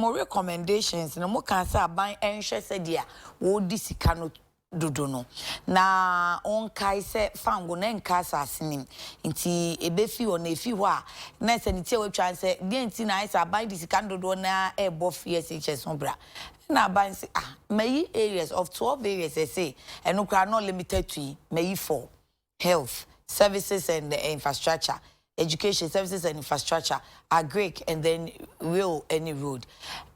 More recommendations no mo kan say aban enhwe se dia wo di sika no dodo no na on kai se fango na nka asasenim nti ebefi o na efi ho a na se nti e wetwa se die nti na isa aban di sika dodo na e bo FSHS on bra na aban se mayi areas of 12 areas say eno kra no limited to mayi 4 health services and infrastructure, education services and infrastructure, agric and then rail any road.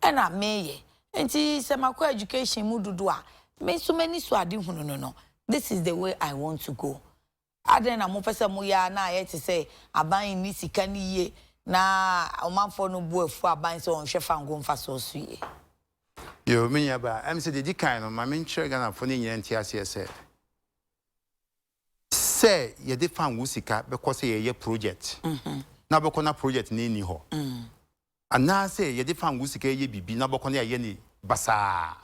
And I may enti semako education mududua. Me so many so adi no. This is the way I want to go. Aden na mo pese mo ya na ye te say aban ni sika ni ye na omanfo no buafu aban so on hwe fango mfa so so ye. Yo me ya ba am say the kind no ma me nkyere Ghana fo ni nyina ntiase say. Say ye de fan wusika because ye project na beko na project ni ho ana say ye de fan wusika ye bibi na beko na ye ni basa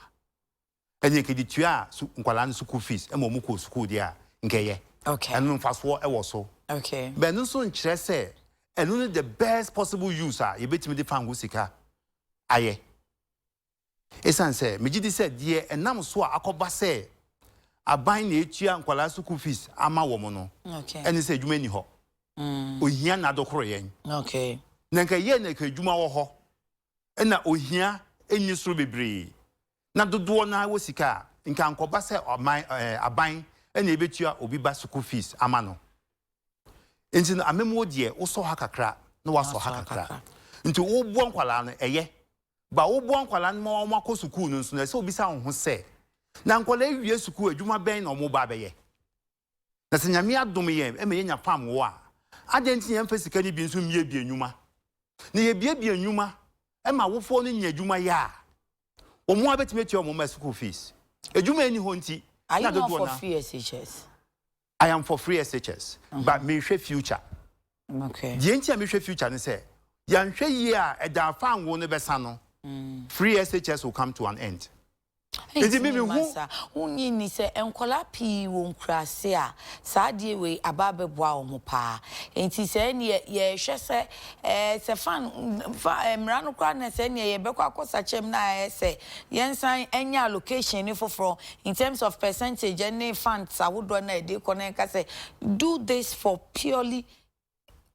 ene ke ditua nkwala no school fees e mo mu ko school dia nkeye okay enu mfaso e wo so okay but no so nkire say enu the best possible use ye betimi de fan wusika aye esan say megidi say die enam so akoba say aban na etua nkwala school fees ama wo mo no okay ene se adwuma ni ho ohia na dokoro yen okay na nka ye na ka adwuma wo ho ena ohia enyi soro bebre na dodo na wo sika nka nkoba se aban ena ebetua obi ba school fees ama no enti na amemo de wo so ha kakra na wa so ha kakra nti wo bo nkwala no eye ba wo bo nkwala no ma ko school no so na se obi sa ho se na nkwala ewie suku adwuma ben na omo ba beye na se nyame adom ye e me nya fam wo a adenti ye mfa sika ni bi nso mie bi enwuma na ye bie bi enwuma e ma wofo no nya adwuma ya omo abetime tie omo ma school fees adwuma eni ho nti na do for free SHS. I am for free SHS but me hwe future okay die nti me hwe future ne se ya nhwe ye a e da fam wo no besa no free SHS will come to an end. Enti mimi unyi ni se enkola pi wo nkrase a saade we ababeboa wo mo pa enti se ne ye hwe se fan mra no kra na se ne ye bekwa akosa chem na se yensan enya allocation ni foforo in terms of percentage any funds awodo na e dey connect say do this for purely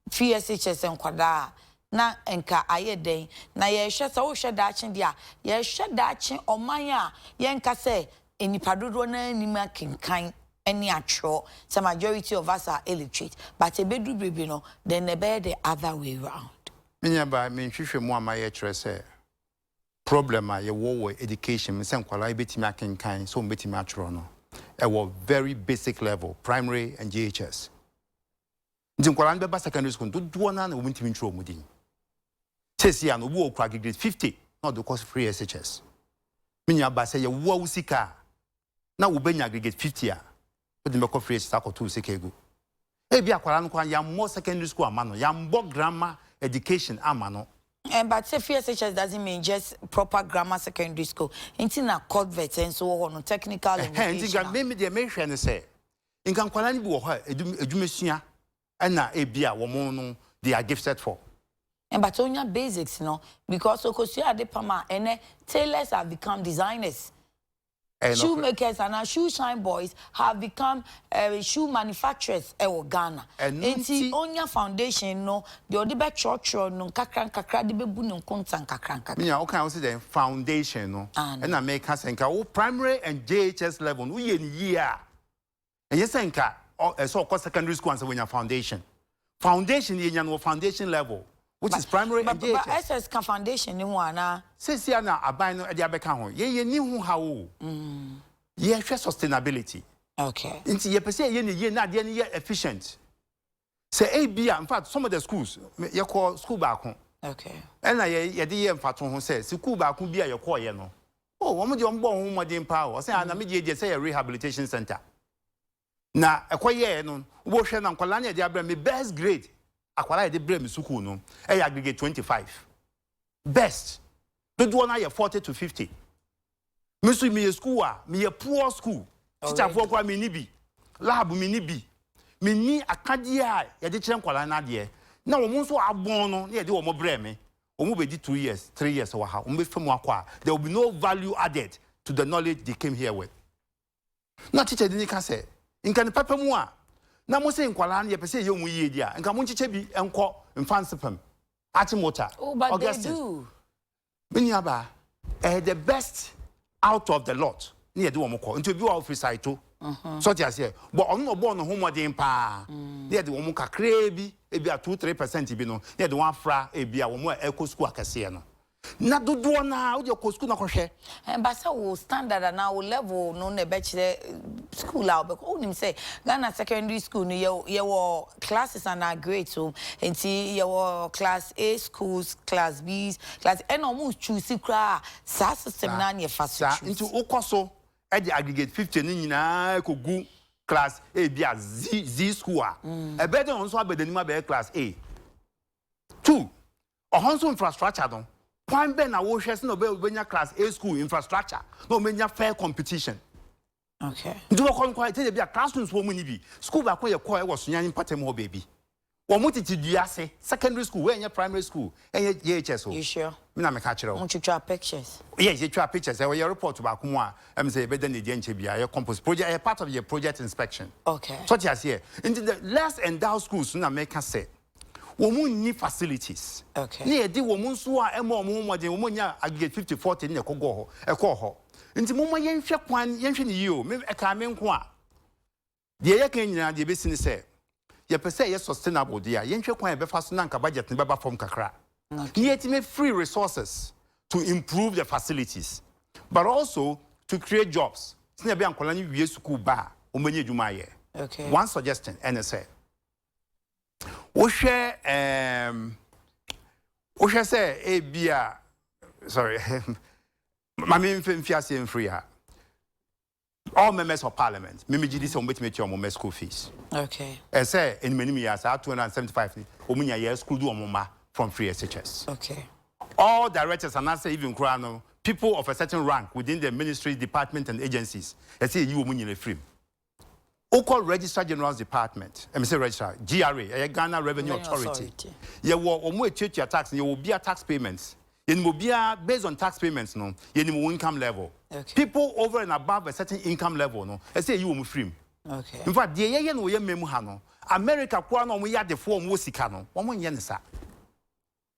FSHS enkwada na enka ayeden na ye hwe se wo hwe daachen dia ye hwe daachen oman a ye nka se enipadodo na anima kenkan eni atro the majority of us are illiterate but ebedu bebe no then be the other way round menya ba me hwehwe mu amaye kire se problem a ye wo education me se nkwala ebetimi akenkan so mbetimi atro no e wo very basic level primary and GHS ndi nkwala nbe ba secondary school do na na wo ntimi ntro mudin Tesi an obu okwa grade 50 not the cost free SHS. Minya ba say ye wo usika na wo benya grade 50 a wo de meko free SHS akoto usika egu. E bi akwara no kwa ya more secondary school amano ya mbo grammar education amano. But say FSHS doesn't mean just proper grammar secondary school. Inti na convert and so on technical education. Inti me de me hwe ne say inka kwara ni bi wo ha edumesua na e bi a wo mo no they are gifted for. And but on your basics, because Okosia de Pama and tailors have become designers. Shoemakers and shoe shine boys have become shoe manufacturers in Ghana. And on your foundation, the other church no kakra de bebu no kontan kakra. Me okay, I say the foundation no. And I make us think primary and JHS level we year. And yes nka so secondary school and when your foundation. Foundation ye no foundation level. Which is primary and JHS. But SS can foundation ni wana. Sisi na aban no e dia beka ho. Ye ni hu ha wo. Ye hwe sustainability. Okay. Nti ye pese ye ni ye na de ni ye efficient. Say ABA in fact some of the schools ye call school back home. Okay. And na ye de ye mfato ho say school back home bia ye call ye no. Oh, wo mo de ombo ho modern power. Say na me de say rehabilitation center. Na ekoye no wo hwe na nkwala na de abra me best grade. Akwala de brem suku no e aggregate 25 best do na ye 40 to 50 misu mi school a me poor school teacher for kwa me ni bi lab me ni bi me ni akade a ye de kire nkwala na de na wo mo so abon no ye de wo mo brem omo be di 2 years 3 years wa ha omo be fam akwa there will be no value added to the knowledge they came here with. Na teacher di ni ka say nka ne papa mu a na mo say nkwala na ye pese ye mu yie di a nka mo nchiche bi enko mfansepam ati mota but they do Minyaba the best out of the lot near do omoko into bi wa office to so ti ase but on no born ho modern pa near the omo kakra bi e bi 2-3% bi no near the one fra e bi a omo eko school akase no na dodo na wo je ko school na ko hwe but say wo standard na wo level no na be kire school out because onim say Ghana secondary school no ye wo classes and grades so enti ye wo class A schools class B class and almost choose kra sa system na na fa so into ukoso e dey aggregate 50 ni nyina ko gu class A B a Z school a e be dey on so abedani ma be class A 2 ohonso infrastructure don point ben na wo hwese no be benya class A school infrastructure no menya fair competition. Okay. Do ko quite dey be a classrooms wo mu ni bi school ba ko ye ko e wo sunyan patem ho baby wo mu titi duase secondary school we primary school ye HS o you sure me na me ka kire o want you try pictures yes you try pictures e your report ba ko mu a em say be dey na dey nche bia your compost project a part of your project inspection. Okay. So just here into the less endowed schools na make say women need facilities. Okay. Near the woman so are more woman aggregate 50-40 in a cogo a coho. Into Moma yen shap one yen you, maybe a camen qua. The Yakin, the business say, ye per se sustainable, dear, yen shap one befast nanka budget and baba from Kakra. Yet make free resources to improve the facilities, but also to create jobs. Snabian Colony, we used to school bar, Umani Jumaye. Okay. One suggestion, NSA. We share say a beer sorry my main fiancé free all members of parliament mimi gidi say ombetime ti omo school fees. Okay. I say in many years 275 omunya year school do omoma from free SHS. Okay. All directors and I say even crano people of a certain rank within the ministry department and agencies they say you omunya free. Oko Registrar General's Department, say Registrar, GRA, Ghana Revenue Authority. You will almost check your tax, you will be a tax payments. You will be based on tax payments, no, you will income level. Okay. People over and above a certain income level, no, I say you will free. Okay. In fact, the year no memuhano, America, Kwano, we had the form Wosikano, 1 year.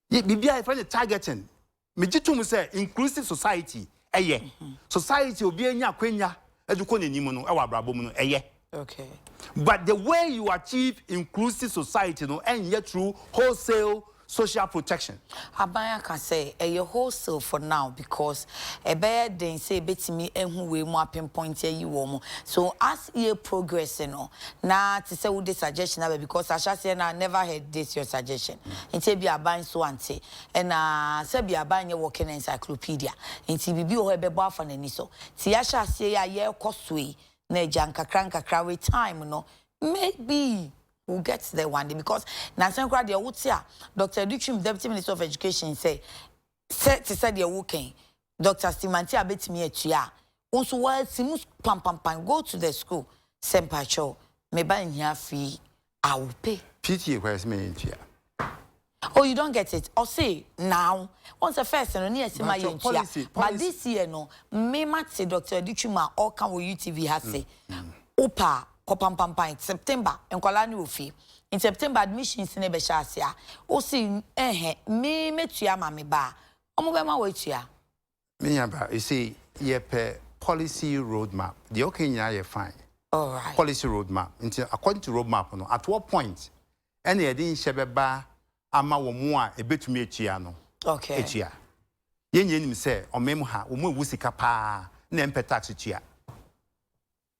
Ye be I find the targeting. Mejitum say inclusive society, a year. Society will be in ya quenya, educone nimuno, our brabomuno, a year. Okay. But the way you achieve inclusive society, no, and yet through wholesale social protection. Abaya can say a wholesale for now because a bear then say betimi and who we more pinpoint you woman. So as you progress, you know, now to say with this suggestion because I shall say I never heard this your suggestion. Until be a buying so and say say be a buying your working encyclopedia. Until be or be bar for any so. See I shall say a year costly. Neja nkakra with time no maybe we'll get there one day because Nansen Crowd your would say Dr. Duchim Deputy Minister of Education say to say the working Dr. Stimanti abetimi etua also while simus pam go to the school sempacho me buy here fee I will pay PTA where's me here. Oh, you don't get it. Or say now, once the first and near see my but this year no, me might say Dr. Duchuma or can we UTV has say Opa Kopam September and Kolani Ufi. In September admissions in Ebeshasia. O see me met ya mammy ba. Omobema wait ya. Me about you see ye policy roadmap. The okay ye fine. All right. Policy roadmap. According to roadmap, no, at what point any didn't shebeba ama wo mu a ebetumi etua no okay etua yenye nim se omem ha wo mu wusika pa na empe tax etua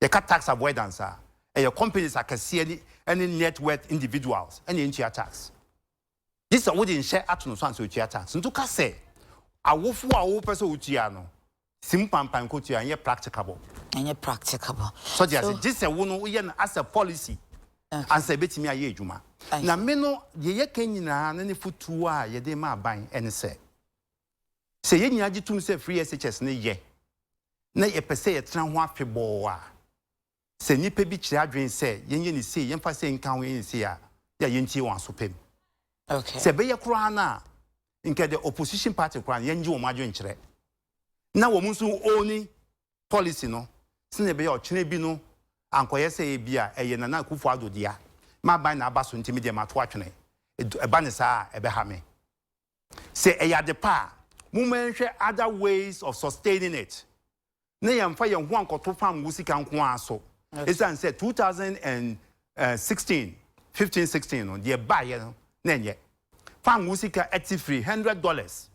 ye ka tax avoidance a your companies akase any net worth individuals any etua tax this is what in share atu no so anso etua tax ntu ka se awofu a wo pese etua no sim pampan ko etua ye practicable so just this is one we as a policy and say betimi aye adwuma na me no ye kenyina na ne futu a ye de ma ban ene se ye nya gitum se free SHS ne ye na ye pese ye tran ho afebo a se nipa bi kire adwen se ye ni se ye mfa se nkan ho ye se a ya ye ntie wan so pem okay se be ye kura na nke the opposition party kwan yenji wo madwo nkyere na wo munso oni policy no sine be ya ochene bi no ankoye se bi a eye na Akufo Addo dia ma ban na abaso ntimi de mato atwene eba ne saa ebe ha me se eya de pa mumenhwe other ways of sustaining it na yemfa ye ho ankoto fam wusika nko aso esan say 2016 15-16 no de ba ye no na enye fam wusika free $100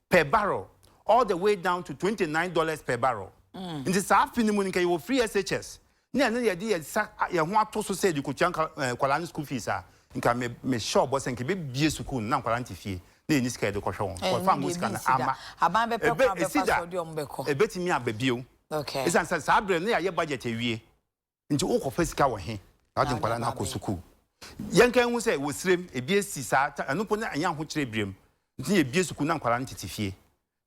per barrel all the way down to $29 per barrel nti saa fini mu nka you free SHS na na ye de ye ho ato so say di ko twan kwala school fees a nka me sure boss nka be bie school na kwala ntifie na eni sika de ko hwe won ko fam wusika na ama aban be pekwa be fa so de ombeko ebetimi ababio okay esan say saa bre na ye budget awie nti wo ko fa sika wo he na de kwala na ko school yanka hu say wo srem ebie si saa anopo na anya ho kire brem nti ye bie school na kwala ntitifie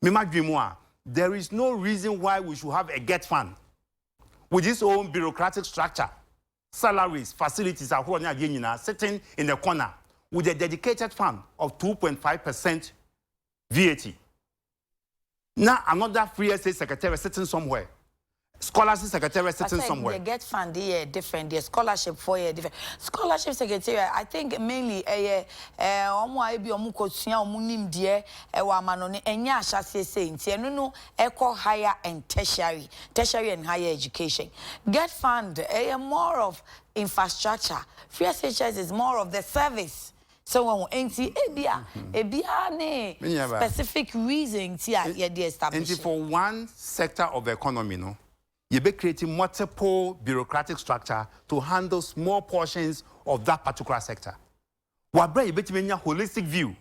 me madwemu a there is no reason why we should have a get fund with its own bureaucratic structure, salaries, facilities, sitting in the corner with a dedicated fund of 2.5% VAT. Now another free SA secretary sitting somewhere. Scholarship secretary sitting somewhere. The get fund here different. The scholarship for here different. Scholarship secretary, I think mainly omo ebi omo kosua omo nim de wa manone enya ahase say nti eno no eco higher and tertiary and higher education. Get fund more of infrastructure. Free SHS is more of the service. So enti ebia ne specific reason ti ye dey establish. And for one sector of the economy no you be creating multiple bureaucratic structure to handle small portions of that particular sector. Wabra you betimi nya holistic view.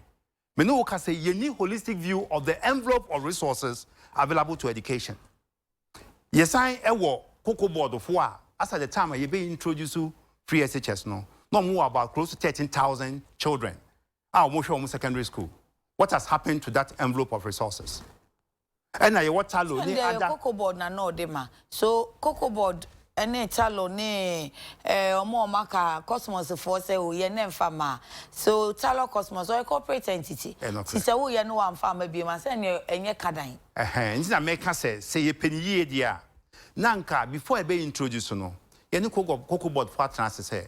Me no ka say you need holistic view of the envelope of resources available to education. Yesan ewo Cocoa Board for as at the time you be introduced to free SHS no more about close to 13,000 children. Our secondary school. What has happened to that envelope of resources? And I what talo ni ada Cocoa Board na no de ma so Cocoa Board ene talo ni omo maka Cosmos for say o ye ne mfama so talo Cosmos or a corporate entity say wo ye no wa mfama bi ma say enye kadan nti na make say ye penye dia nanka before e be introduce no ye ne Cocoa Board for trans say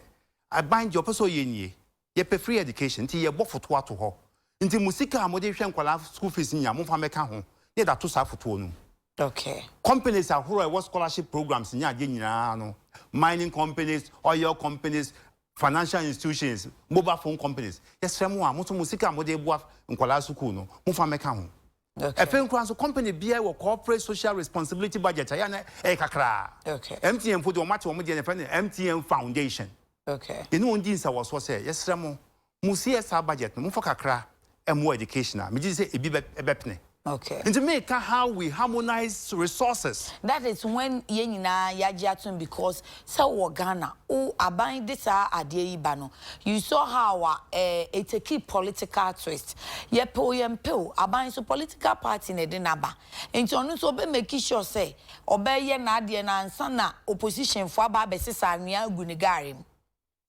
I bind your person ye nie ye pay free education nti ye bofoto ato ho nti musika amode hwe nkwala school fees nya mo fa meka ho ye da to sa foto no okay companies are who are scholarship programs nya age nyina no mining companies oil companies financial institutions mobile phone companies yes fremu a mo to musika amode bua nkwala school no mo fa meka ho okay efe nkran so company bia wo corporate social responsibility budget ya na kakra okay MTN for the match wo mo de MTN Foundation okay inu ondi nsa wo so say yes fremu mo CSR budget no mo fa kakra more educational me say ebi ebepne. Okay. And to make how we harmonize resources. That is when yenina yajiatun because so Ghana o aban this ade ibano. You saw how it's a key political twist. Yempo aban so political party ne denaba. Nti onu so be make sure say obeye na ade na ansa na opposition for aba besisa anua gunigari.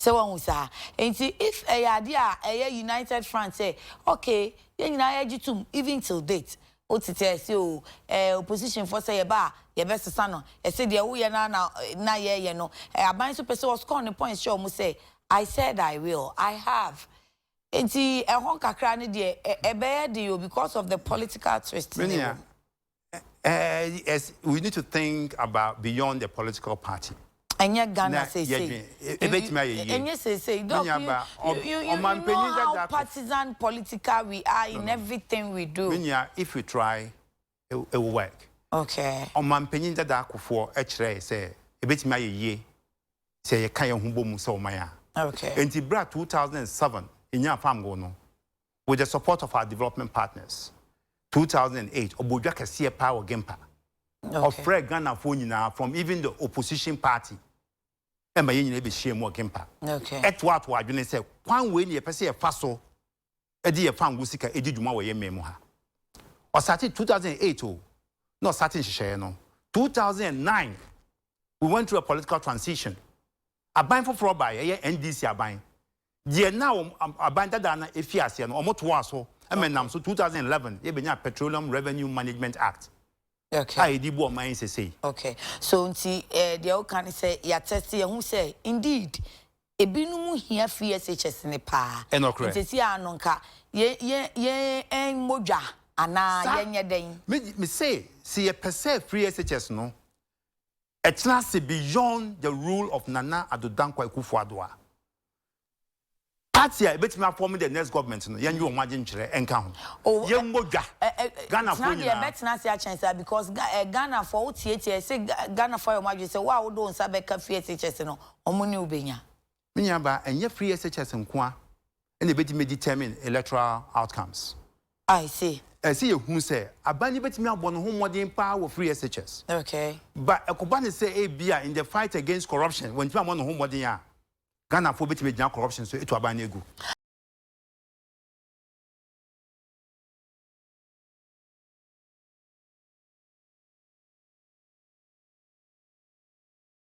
So one say if a idea a United Front say okay yenina yajitum even till date otite say opposition for say ba ye best sano e say de wo ye na ye no aban so person was scoring points show mo say I said I will I have enti ehon kakra ne de e be de because of the political twist. Yes, we need to think about beyond the political party. Anya Ghana say Anya say you know how partisan political we are in everything we do. If we try it will work. Okay. Omampenyin dada akufo ekire say ebetimi ayeye say ye kan ye humbo mu say omaya. Okay. Enti bra 2007 inya fam go no with the support of our development partners. 2008 obodwa kase power gempa. Of Fred Ghana for nyina from even the opposition party. Emma nyina be share mo gempa. Okay. Etwa to adwene say kwan we ne pese e fa so e de ye fam go sika e di dwuma we ye memu ha. O started 2008 oh. No starting share no. 2009 we went through a political transition. Aban for by ye NDC aban. Ye now aban dada na efiase no omoto aso Emenam so 2011 ye benya Petroleum Revenue Management Act. Okay. I di bo man say. Okay. So nti the o kan say ya test ye hu say indeed ebinum hia free SHS ne pa. Correct. Nti anu nka ye en modwa ana ye nye den. Me say see a per se free SHS no. It's not beyond the rule of Nana Addo Dankwa Akufo-Addo. Party a bit me form the next government no yen you imagine chere enka ho yen modwa Ghana for you bet na say a chance because Ghana for otieti say Ghana for your imagine say wa wo do nsa be ka free SHS no omuni ubenya menya ba enye free SHS nko a na be determine electoral outcomes. I see. I see you who say abani bet me abon ho modern power free SHS. Okay. But ekobani say ABA in the fight against corruption when you am on ho modern Ghana for bet me corruption so it abani egu.